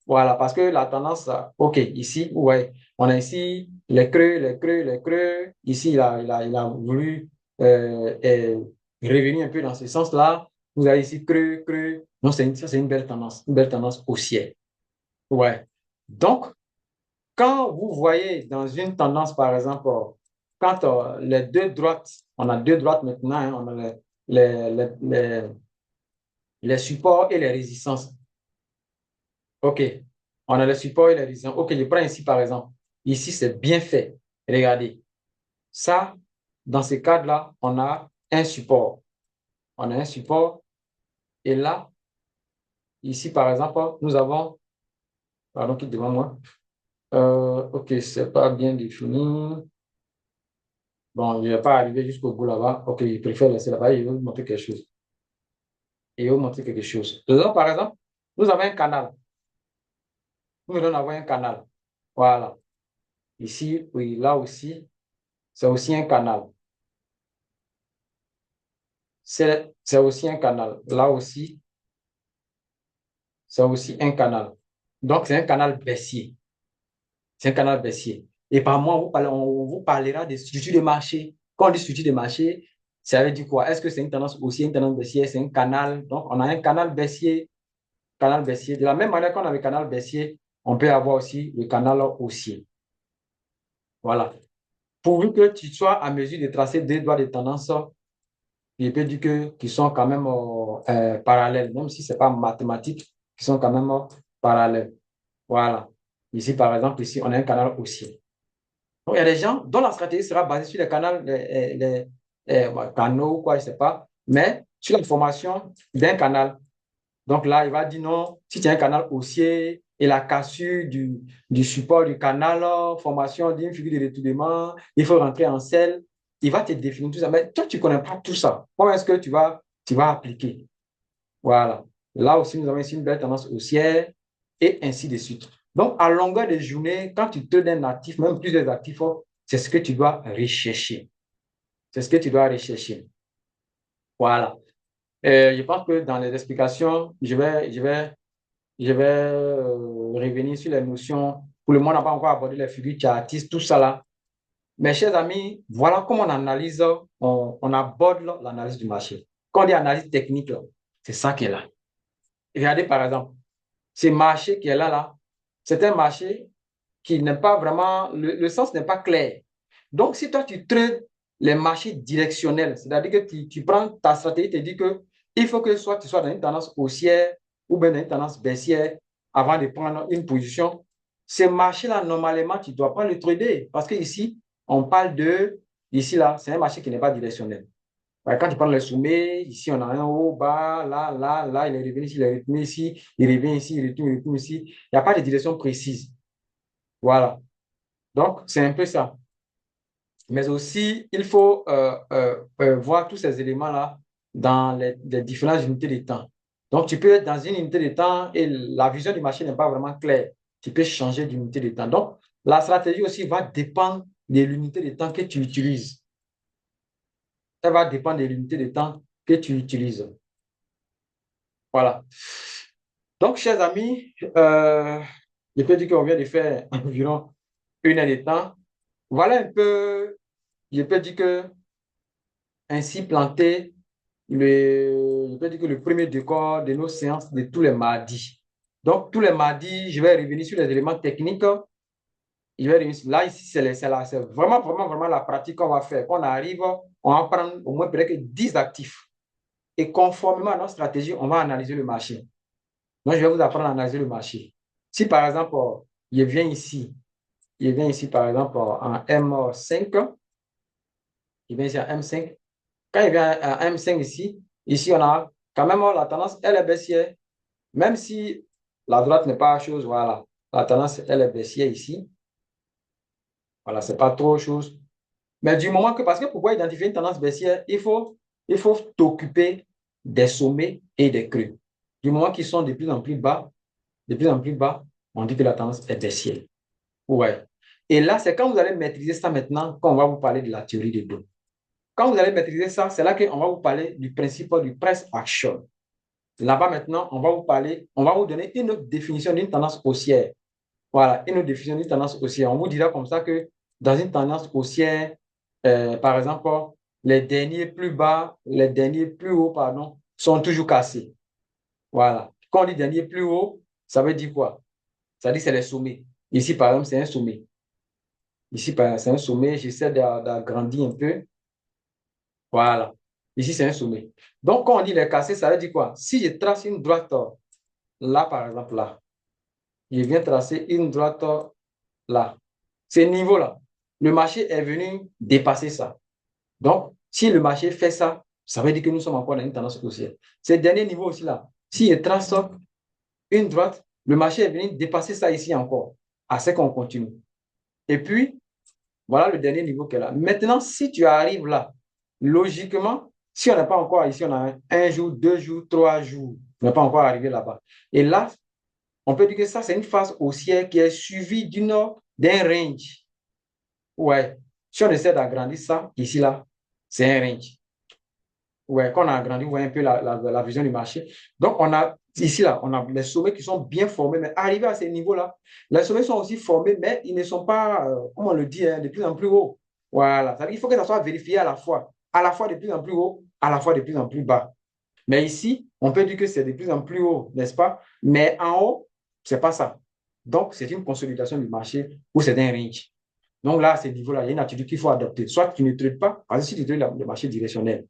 Voilà, parce que la tendance, OK, ici, ouais, on a ici les creux, les creux, les creux. Ici, il a voulu revenir un peu dans ce sens-là. Vous avez ici creux, creux. Donc, ça, c'est une belle tendance haussière. Ouais. Donc, quand vous voyez dans une tendance, par exemple, quand les deux droites, on a deux droites maintenant, hein, on a les, les, les, les supports et les résistances. OK. On a les supports et les résistances. OK, je prends ici, par exemple. Ici, c'est bien fait. Regardez. Ça, dans ce cadre-là, on a un support. On a un support. Et là, ici, par exemple, nous avons, pardon, qui est devant moi. OK, c'est pas bien défini. Bon, je ne vais pas arriver jusqu'au bout là-bas. OK, je préfère laisser là-bas. Je vais vous montrer quelque chose. Et je vais vous montrer quelque chose. Là, par exemple, nous avons un canal. Nous venons d'avoir un canal. Voilà. Ici, oui, là aussi, c'est aussi un canal. C'est aussi un canal. Là aussi, c'est aussi un canal. Donc, c'est un canal baissier. C'est un canal baissier. Et par moi, on vous parlera des structures de marché. Quand on dit structure de marché, ça veut dire quoi? Est-ce que c'est une tendance haussière, une tendance baissière? C'est un canal. Donc, on a un canal baissier. Canal baissier. De la même manière qu'on a le canal baissier, on peut avoir aussi le canal haussier. Voilà. Pourvu que tu sois à mesure de tracer deux doigts de tendance, je peux dire qu'ils sont quand même parallèles, même si ce n'est pas mathématique, ils sont quand même parallèles. Voilà. Ici, par exemple, ici, on a un canal haussier. Donc, il y a des gens dont la stratégie sera basée sur les canaux, canaux ou quoi, je ne sais pas, mais sur la formation d'un canal. Donc là, il va dire non, si tu as un canal haussier et la cassure du support du canal, formation d'une figure de retournement, il faut rentrer en selle, il va te définir tout ça. Mais toi, tu ne connais pas tout ça. Comment est-ce que tu vas appliquer? Voilà. Là aussi, nous avons ici une belle tendance haussière et ainsi de suite. Donc, à longueur de journée, quand tu te donnes un actif, même plusieurs actifs, c'est ce que tu dois rechercher. C'est ce que tu dois rechercher. Voilà. Je pense que dans les explications, je vais revenir sur les notions. Pour le moment, on n'a pas encore abordé les figures chartistes, tout ça là. Mes chers amis, voilà comment on analyse, on aborde l'analyse du marché. Quand on dit analyse technique, c'est ça qui est là. Regardez par exemple, ce marché qui est là, c'est un marché qui n'est pas vraiment, le sens n'est pas clair. Donc, si toi, tu trades les marchés directionnels, c'est-à-dire que tu prends ta stratégie, tu te dis que il faut que soit tu sois dans une tendance haussière ou bien dans une tendance baissière avant de prendre une position. Ces marchés-là, normalement, tu ne dois pas le trader parce qu'ici, on parle de, ici, là, c'est un marché qui n'est pas directionnel. Quand tu prends le sommet, ici, on a un haut, bas, là, là, là, il est revenu ici, il est retourné ici, il revient ici, il retourne ici. Il n'y a pas de direction précise. Voilà. Donc, c'est un peu ça. Mais aussi, il faut voir tous ces éléments-là dans les différentes unités de temps. Donc, tu peux être dans une unité de temps et la vision du marché n'est pas vraiment claire. Tu peux changer d'unité de temps. Donc, la stratégie aussi va dépendre de l'unité de temps que tu utilises. Elle va dépendre de l'unité de temps que tu utilises. Voilà. Donc, chers amis, je peux dire qu'on vient de faire environ 1 heure de temps. Voilà un peu, je peux dire que ainsi planté je peux dire que le premier décor de nos séances de tous les mardis. Donc, tous les mardis, je vais revenir sur les éléments techniques. Je vais revenir là, ici, c'est vraiment, vraiment, vraiment la pratique qu'on va faire. Quand on arrive, on va prendre au moins peut-être 10 actifs. Et conformément à notre stratégie, on va analyser le marché. Donc, je vais vous apprendre à analyser le marché. Si par exemple, je viens ici par exemple en M5, je viens ici en M5. Quand il vient à M5 ici, on a quand même la tendance, elle est baissière. Même si la droite n'est pas chose, voilà. La tendance, elle est baissière ici. Voilà, c'est pas trop chose. Mais du moment que, parce que pourquoi identifier une tendance baissière, il faut t'occuper des sommets et des creux. Du moment qu'ils sont de plus en plus bas, on dit que la tendance est baissière. Ouais. Et là, c'est quand vous allez maîtriser ça maintenant qu'on va vous parler de la théorie des dos. Quand vous allez maîtriser ça, c'est là qu'on va vous parler du principe du price action. Là-bas maintenant, on va vous donner une autre définition d'une tendance haussière. Voilà, une autre définition d'une tendance haussière. On vous dira comme ça que dans une tendance haussière, par exemple, les derniers plus bas, les derniers plus hauts, pardon, sont toujours cassés. Voilà. Quand on dit dernier plus haut, ça veut dire quoi? Ça dit que c'est les sommets. Ici, par exemple, c'est un sommet. Ici, c'est un sommet. J'essaie d'agrandir un peu. Voilà. Ici, c'est un sommet. Donc, quand on dit les cassés, ça veut dire quoi? Si je trace une droite là, par exemple, là, je viens tracer une droite là, ce niveau-là, le marché est venu dépasser ça. Donc, si le marché fait ça, ça veut dire que nous sommes encore dans une tendance haussière. Ces derniers niveaux aussi là, si je trace une droite, le marché est venu dépasser ça ici encore, à ce qu'on continue. Et puis, voilà le dernier niveau qu'elle a. Maintenant, si tu arrives là, logiquement, si on n'est pas encore ici, on a un jour, 2 jours, 3 jours, on n'est pas encore arrivé là-bas. Et là, on peut dire que ça, c'est une phase haussière qui est suivie d'un range. Ouais. Si on essaie d'agrandir ça, ici, là, c'est un range. Ouais, quand on a agrandi, vous voyez un peu la vision du marché. Donc, on a ici, là, on a les sommets qui sont bien formés, mais arrivés à ces niveaux-là, les sommets sont aussi formés, mais ils ne sont pas, comme on le dit, hein, de plus en plus haut. Voilà. Ça veut dire qu'il faut que ça soit vérifié à la fois de plus en plus haut, à la fois de plus en plus bas. Mais ici, on peut dire que c'est de plus en plus haut, n'est-ce pas? Mais en haut, c'est pas ça. Donc, c'est une consolidation du marché ou c'est un range. Donc là, à ce niveau-là, il y a une attitude qu'il faut adopter. Soit tu ne traites pas, parce que si tu traites le marché directionnel.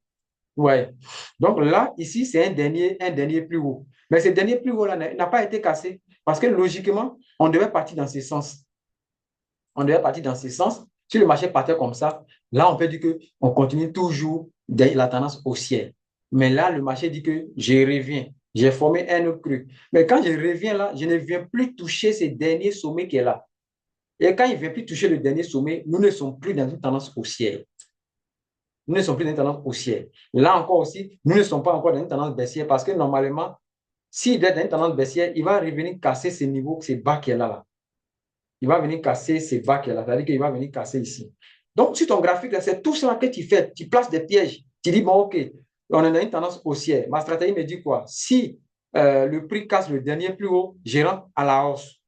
Ouais. Donc là, ici, c'est un dernier plus haut. Mais ce dernier plus haut-là n'a pas été cassé parce que logiquement, on devait partir dans ce sens. On devait partir dans ce sens. Si le marché partait comme ça, là, on peut dire qu'on continue toujours la tendance haussière. Mais là, le marché dit que je reviens. J'ai formé un autre creux. Mais quand je reviens là, je ne viens plus toucher ce dernier sommet qui est là. Et quand il ne vient plus toucher le dernier sommet, nous ne sommes plus dans une tendance haussière. Nous ne sommes plus dans une tendance haussière. Là encore aussi, nous ne sommes pas encore dans une tendance baissière parce que normalement, s'il est dans une tendance baissière, il va revenir casser ces niveaux, ces bas qu'il a là. Il va venir casser ces bas qu'il a là. C'est-à-dire qu'il va venir casser ici. Donc, sur ton graphique, c'est tout cela que tu fais. Tu places des pièges. Tu dis, bon, OK, on est dans une tendance haussière. Ma stratégie me dit quoi? Si le prix casse le dernier plus haut, je rentre à la hausse.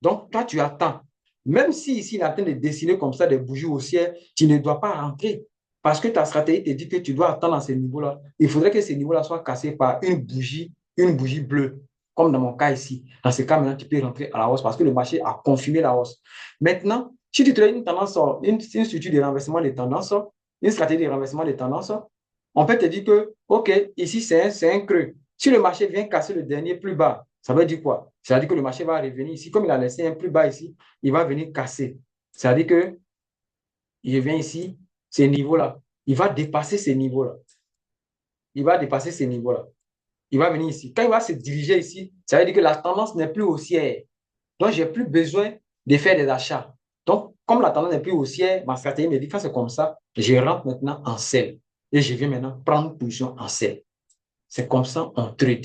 Donc, toi, tu attends. Même si ici, il est en train de dessiner comme ça des bougies haussières, tu ne dois pas rentrer. Parce que ta stratégie te dit que tu dois attendre à ces niveaux-là. Il faudrait que ces niveaux-là soient cassés par une bougie bleue, comme dans mon cas ici. Dans ce cas, maintenant, tu peux rentrer à la hausse parce que le marché a confirmé la hausse. Maintenant, si tu trouves une tendance, une structure de renversement des tendances, une stratégie de renversement des tendances, on peut te dire que, OK, ici, c'est un creux. Si le marché vient casser le dernier plus bas, ça veut dire quoi? Ça veut dire que le marché va revenir ici. Comme il a laissé un plus bas ici, il va venir casser. Ça veut dire que il vient ici, ces niveaux-là. Il va dépasser ces niveaux-là. Il va dépasser ces niveaux-là. Il va venir ici. Quand il va se diriger ici, ça veut dire que la tendance n'est plus haussière. Donc, je n'ai plus besoin de faire des achats. Donc, comme la tendance n'est plus haussière, ma stratégie me dit que c'est comme ça, je rentre maintenant en sell. Et je viens maintenant prendre position en sell. C'est comme ça on trade.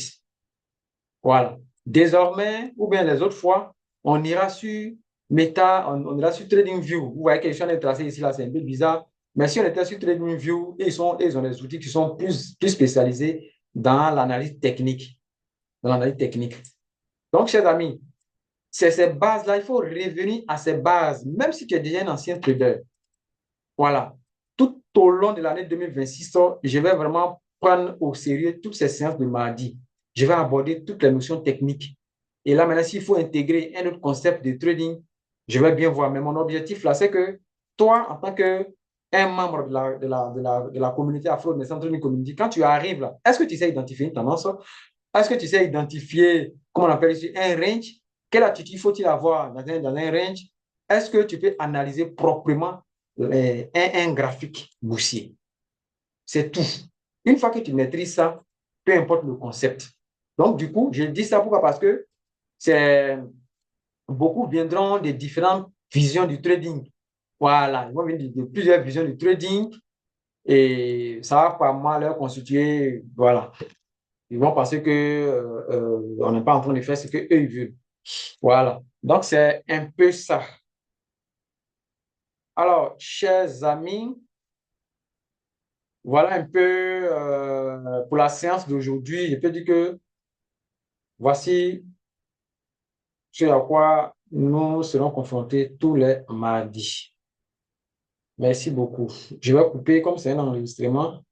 Voilà. Désormais, ou bien les autres fois, on ira sur Meta, on ira sur TradingView. Vous voyez que je suis en train de tracer ici, là, c'est un peu bizarre. Mais si on était sur TradingView, ils ont des outils qui sont plus spécialisés dans l'analyse technique. Dans l'analyse technique. Donc, chers amis, c'est ces bases-là, il faut revenir à ces bases, même si tu es déjà un ancien trader. Voilà. Tout au long de l'année 2026, je vais vraiment prendre au sérieux toutes ces séances de mardi. Je vais aborder toutes les notions techniques. Et là, maintenant, s'il faut intégrer un autre concept de trading, je vais bien voir. Mais mon objectif, là, c'est que toi, en tant qu'un membre de la communauté Afro-Descent Trading Community, quand tu arrives là, est-ce que tu sais identifier une tendance? Est-ce que tu sais identifier, comment on appelle ici, un range? Quelle attitude faut-il avoir dans un range? Est-ce que tu peux analyser proprement un graphique boursier? C'est tout. Une fois que tu maîtrises ça, peu importe le concept. Donc, du coup, je dis ça pourquoi? Parce que beaucoup viendront de différentes visions du trading. Voilà, ils vont venir de plusieurs visions du trading. Et ça va pas mal leur constituer, voilà. Ils vont penser que on n'est pas en train de faire ce qu'eux ils veulent. Voilà. Donc, c'est un peu ça. Alors, chers amis, voilà un peu pour la séance d'aujourd'hui. Je peux dire que voici ce à quoi nous serons confrontés tous les mardis. Merci beaucoup. Je vais couper comme c'est un enregistrement.